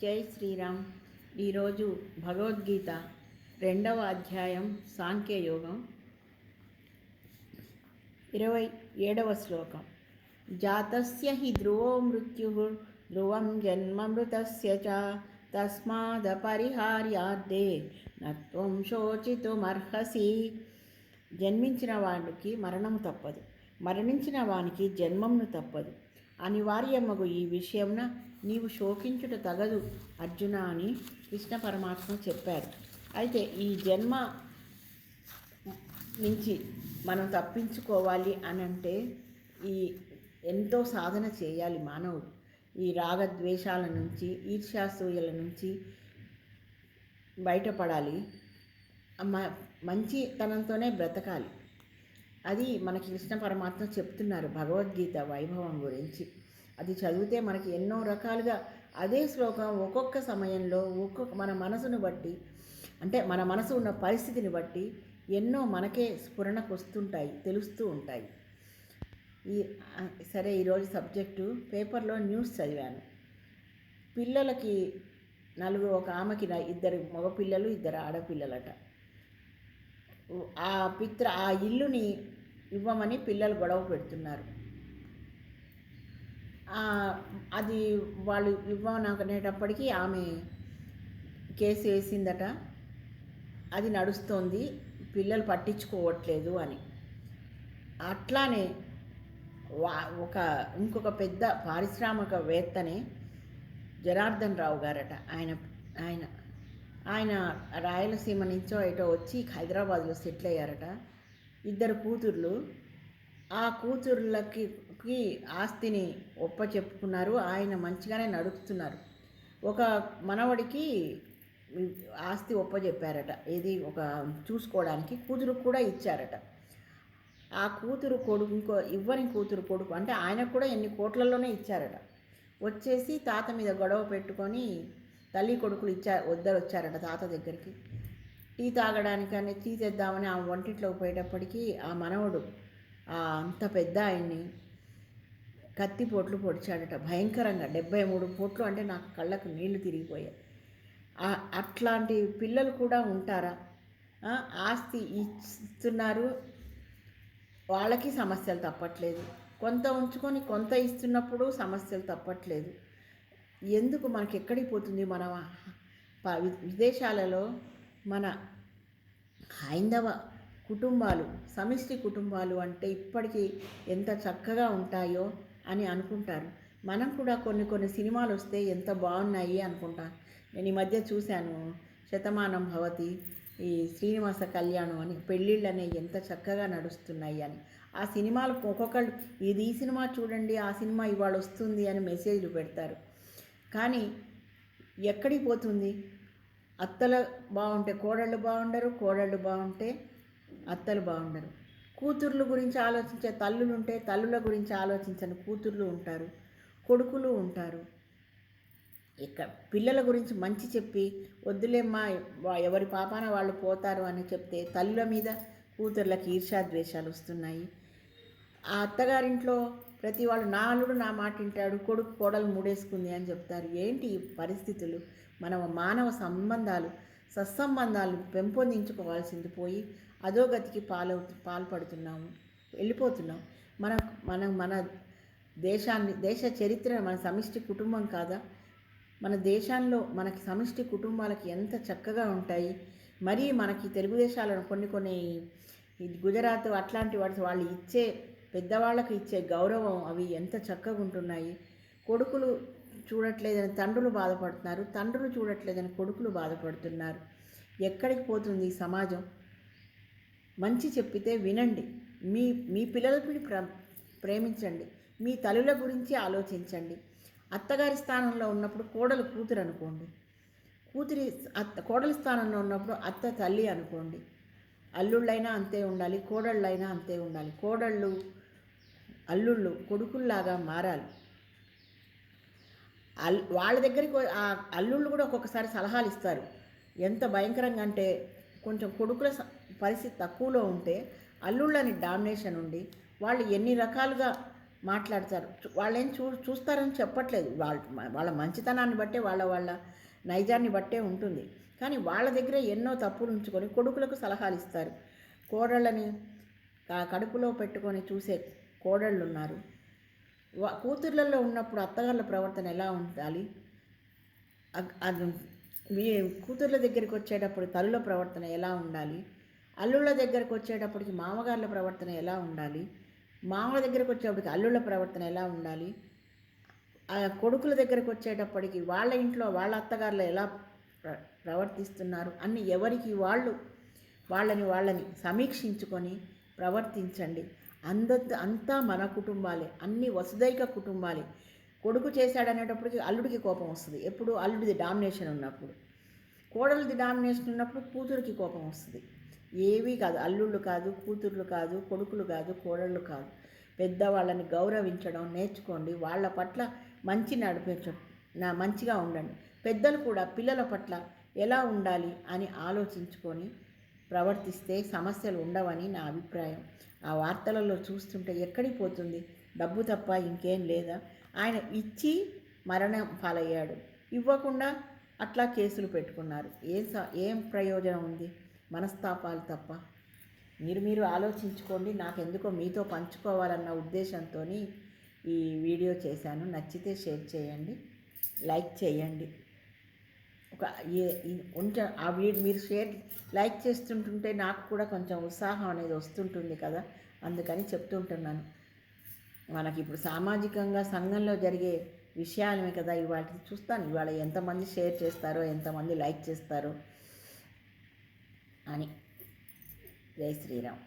జై శ్రీరామ్. ఈరోజు భగవద్గీత 2వ అధ్యాయం సాంఖ్యయోగం 27వ శ్లోకం. జాతస్య హి ధ్రువో మృత్యుః ధ్రువం జన్మమృతస్య చ తస్మాదపరిహార్యార్థే నత్వం శోచితుమర్హసి. జన్మించిన వానికి మరణము తప్పదు, మరణించిన వానికి జన్మమును తప్పదు. అనివార్యమగు ఈ విషయంన నీవు శోకించుట తగదు అర్జున అని కృష్ణ పరమాత్మ చెప్పారు. అయితే ఈ జన్మ నుంచి మనం తప్పించుకోవాలి అని అంటే ఎంతో సాధన చేయాలి మానవుడు. ఈ రాగద్వేషాల నుంచి, ఈర్ష్యాసూయల నుంచి బయటపడాలి. మంచితనంతోనే బ్రతకాలి. అది మనకి కృష్ణ పరమాత్మ చెప్తున్నారు భగవద్గీత వైభవం గురించి. అది చదివితే మనకి ఎన్నో రకాలుగా అదే శ్లోకం ఒక్కొక్క సమయంలో మన మనసును బట్టి, అంటే మన మనసు ఉన్న పరిస్థితిని బట్టి ఎన్నో మనకే స్ఫురణకు వస్తుంటాయి, తెలుస్తూ ఉంటాయి. సరే, ఈరోజు సబ్జెక్టు పేపర్లో న్యూస్ చదివాను. పిల్లలకి ఒక ఆమెకి 2 మగపిల్లలు 2 ఆడపిల్లలట. ఆ ఇల్లుని ఇవ్వమని పిల్లలు గొడవ పెడుతున్నారు. అది వాళ్ళు ఇవ్వననేటప్పటికీ ఆమె కేసు వేసిందట. అది నడుస్తోంది, పిల్లలు పట్టించుకోవట్లేదు అని. అట్లానే ఇంకొక పెద్ద పారిశ్రామికవేత్తనే జనార్దన్ రావు గారట. ఆయన రాయలసీమ నుంచో ఎటో వచ్చి హైదరాబాద్లో సెటిల్ అయ్యారట. 2 కూతుర్లు. ఆ కూతుర్లకి ఆస్తిని చెప్పుకున్నారు. ఆయన మంచిగానే నడుపుతున్నారు. ఒక మనవడికి ఆస్తి చెప్పారట. ఒక చూసుకోవడానికి కూతురు కూడా ఇచ్చారట. ఆ కూతురు కొడుకు ఇవ్వని కూతురు కొడుకు, అంటే ఆయనకు కూడా ఎన్ని కోట్లలోనే ఇచ్చారట. వచ్చేసి తాత మీద గొడవ పెట్టుకొని తల్లి కొడుకులు వచ్చారట తాత దగ్గరికి. టీ తాగడానికని టీ తెద్దామని ఆ వంటింట్లోకి పోయేటప్పటికీ ఆ మనవడు అంత పెద్ద ఆయన్ని కత్తిపోట్లు పొడిచాడట భయంకరంగా. 73 పోట్లు. అంటే నాకు కళ్ళకు నీళ్లు తిరిగిపోయాయి. అట్లాంటి పిల్లలు కూడా ఉంటారా? ఆస్తి ఇస్తున్నారు, వాళ్ళకి సమస్యలు తప్పట్లేదు. కొంత ఉంచుకొని కొంత ఇస్తున్నప్పుడు సమస్యలు తప్పట్లేదు. ఎందుకు మనకి ఎక్కడికి పోతుంది? మన విదేశాలలో మన హైందవ కుటుంబాలు, సమిష్టి కుటుంబాలు అంటే ఇప్పటికీ ఎంత చక్కగా ఉంటాయో అని అనుకుంటారు. మనం కూడా కొన్ని సినిమాలు వస్తే ఎంత బాగున్నాయి అనుకుంటాను. నేను ఈ మధ్య చూశాను, శతమానం భవతి, ఈ శ్రీనివాస కళ్యాణం అని, పెళ్ళిళ్ళు అనేవి ఎంత చక్కగా నడుస్తున్నాయి అని. ఆ సినిమాలు ఒక్కొక్కళ్ళు ఈ సినిమా చూడండి, ఆ సినిమా ఇవాళ వస్తుంది అని మెసేజ్లు పెడతారు. కానీ ఎక్కడికి పోతుంది? అత్తలు బాగుంటే కోడళ్ళు బాగుండరు, కోడళ్ళు బాగుంటే అత్తలు బాగుండరు. కూతుర్ల గురించి ఆలోచించే తల్లులు ఉంటే తల్లుల గురించి ఆలోచించని కూతుర్లు ఉంటారు, కొడుకులు ఉంటారు. పిల్లల గురించి మంచి చెప్పి వద్దులేమ్మా ఎవరి పాపాన వాళ్ళు పోతారు అని చెప్తే తల్లుల మీద కూతుర్లకి ఈర్ష్యాద్వేషాలు వస్తున్నాయి. ఆ అత్తగారింట్లో ప్రతి వాళ్ళు నా అల్లుడు నా మాట వింటాడు, కొడుకు కోడలు మూడేసుకుంది అని చెప్తారు. ఏంటి ఈ పరిస్థితులు? మన మానవ సంబంధాలు, సత్సంబంధాలు పెంపొందించుకోవాల్సింది పోయి అధోగతికి పాల్పడుతున్నాము, వెళ్ళిపోతున్నాం. మన దేశ చరిత్ర మన సమిష్టి కుటుంబం కాదా? మన దేశాల్లో మనకి సమిష్టి కుటుంబాలకి ఎంత చక్కగా ఉంటాయి. మరీ మనకి తెలుగు దేశాలను కొన్ని గుజరాత్ అట్లాంటి వాళ్ళు ఇచ్చే పెద్దవాళ్ళకి ఇచ్చే గౌరవం అవి ఎంత చక్కగా ఉంటున్నాయి. కొడుకులు చూడట్లేదని తండ్రులు బాధపడుతున్నారు, తండ్రులు చూడట్లేదని కొడుకులు బాధపడుతున్నారు. ఎక్కడికి పోతుంది ఈ సమాజం? మంచి చెప్పితే వినండి. మీ పిల్లలని ప్రేమించండి. మీ తల్లుల గురించి ఆలోచించండి. అత్తగారి స్థానంలో ఉన్నప్పుడు కోడలు కూతురు అనుకోండి, కోడలి స్థానంలో ఉన్నప్పుడు అత్త తల్లి అనుకోండి. అల్లుళ్ళైనా అంతే ఉండాలి, కోడళ్ళైనా అంతే ఉండాలి. కోడళ్ళు అల్లుళ్ళు కొడుకుల్లాగా మారాలి. వాళ్ళ దగ్గరికి ఆ అల్లుళ్ళు కూడా ఒక్కొక్కసారి సలహాలు ఇస్తారు. ఎంత భయంకరంగా అంటే, కొంచెం కొడుకుల పరిస్థితి తక్కువలో ఉంటే అల్లుళ్ళని డామినేషన్ ఉండి వాళ్ళు ఎన్ని రకాలుగా మాట్లాడతారు. వాళ్ళేం చూస్తారని చెప్పట్లేదు. వాళ్ళ మంచితనాన్ని బట్టే వాళ్ళ నైజాన్ని బట్టే ఉంటుంది. కానీ వాళ్ళ దగ్గర ఎన్నో తప్పులు ఉంచుకొని కొడుకులకు సలహాలు ఇస్తారు. కోడళ్ళని కడుపులో పెట్టుకొని చూసే కోడళ్ళు ఉన్నారు. కూతుర్లలో ఉన్నప్పుడు అత్తగారుల ప్రవర్తన ఎలా ఉండాలి, అది మీ కూతుర్ల దగ్గరికి వచ్చేటప్పుడు తల్లుల ప్రవర్తన ఎలా ఉండాలి, అల్లుళ్ళ దగ్గరకు వచ్చేటప్పటికి మామగారుల ప్రవర్తన ఎలా ఉండాలి, మామల దగ్గరకు వచ్చేటప్పటికి అల్లుళ్ళ ప్రవర్తన ఎలా ఉండాలి, కొడుకుల దగ్గరకు వచ్చేటప్పటికి వాళ్ళ ఇంట్లో వాళ్ళ అత్తగారులు ఎలా ప్రవర్తిస్తున్నారు అన్ని ఎవరికి వాళ్ళని సమీక్షించుకొని ప్రవర్తించండి. అంతా మన కుటుంబాలే, అన్ని వసుదైక కుటుంబాలే. కొడుకు చేశాడనేటప్పటికి అల్లుడికి కోపం వస్తుంది. ఎప్పుడు అల్లుడిది డామినేషన్ ఉన్నప్పుడు. కోడలిది డామినేషన్ ఉన్నప్పుడు కూతురికి కోపం వస్తుంది. ఏవీ కాదు, అల్లుళ్ళు కాదు, కూతుర్లు కాదు, కొడుకులు కాదు, కోడళ్ళు కాదు. పెద్దవాళ్ళని గౌరవించడం నేర్చుకోండి. వాళ్ళ పట్ల మంచిగా ఉండండి. పెద్దలు కూడా పిల్లల పట్ల ఎలా ఉండాలి అని ఆలోచించుకొని ప్రవర్తిస్తే సమస్యలు ఉండవని నా అభిప్రాయం. ఆ వార్తలలో చూస్తుంటే ఎక్కడికి పోతుంది, డబ్బు తప్ప ఇంకేం లేదా? ఆయన ఇచ్చి మరణం పాలయ్యాడు, ఇవ్వకుండా అట్లా కేసులు పెట్టుకున్నారు. ఏం ప్రయోజనం ఉంది? మనస్తాపాలు తప్ప. మీరు ఆలోచించుకోండి. నాకెందుకో మీతో పంచుకోవాలన్న ఉద్దేశంతో ఈ వీడియో చేశాను. నచ్చితే షేర్ చేయండి, లైక్ చేయండి. మీరు లైక్ చేస్తుంటుంటే నాకు కూడా కొంచెం ఉత్సాహం అనేది వస్తుంటుంది కదా, అందుకని చెప్తుంటున్నాను. మనకి ఇప్పుడు సామాజికంగా సంఘంలో జరిగే విషయాలమే కదా ఇవాళ చూస్తాను. ఇవాళ ఎంతమంది షేర్ చేస్తారో, ఎంతమంది లైక్ చేస్తారో అని. జై శ్రీరామ్.